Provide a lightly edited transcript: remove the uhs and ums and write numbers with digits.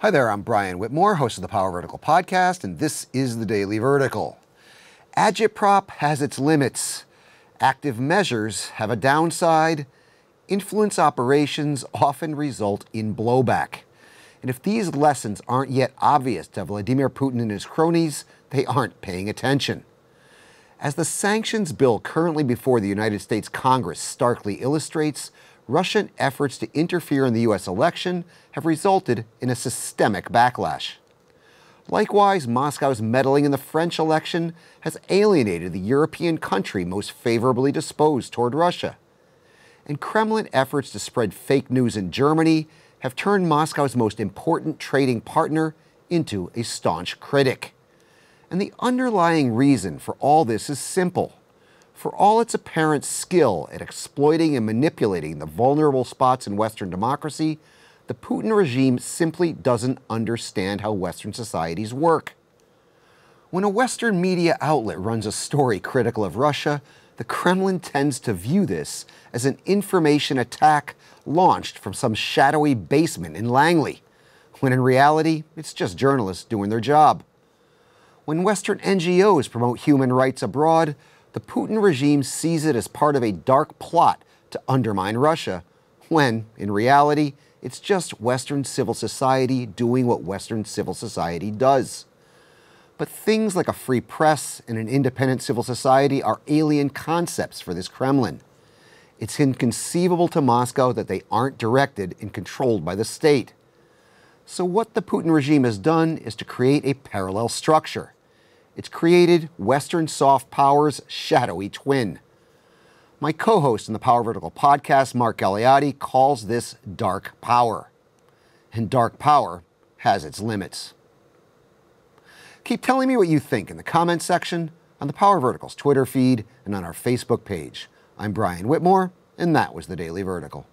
Hi there, I'm Brian Whitmore, host of the Power Vertical podcast, and this is the Daily Vertical. Agitprop has its limits. Active measures have a downside. Influence operations often result in blowback. And if these lessons aren't yet obvious to Vladimir Putin and his cronies, they aren't paying attention. As the sanctions bill currently before the United States Congress starkly illustrates, Russian efforts to interfere in the U.S. election have resulted in a systemic backlash. Likewise, Moscow's meddling in the French election has alienated the European country most favorably disposed toward Russia. And Kremlin efforts to spread fake news in Germany have turned Moscow's most important trading partner into a staunch critic. And the underlying reason for all this is simple. For all its apparent skill at exploiting and manipulating the vulnerable spots in Western democracy, the Putin regime simply doesn't understand how Western societies work. When a Western media outlet runs a story critical of Russia, the Kremlin tends to view this as an information attack launched from some shadowy basement in Langley, when in reality, it's just journalists doing their job. When Western NGOs promote human rights abroad, the Putin regime sees it as part of a dark plot to undermine Russia, when, in reality, it's just Western civil society doing what Western civil society does. But things like a free press and an independent civil society are alien concepts for this Kremlin. It's inconceivable to Moscow that they aren't directed and controlled by the state. So what the Putin regime has done is to create a parallel structure. It's created Western soft power's shadowy twin. My co-host in the Power Vertical podcast, Mark Galeotti, calls this dark power. And dark power has its limits. Keep telling me what you think in the comments section, on the Power Vertical's Twitter feed, and on our Facebook page. I'm Brian Whitmore, and that was the Daily Vertical.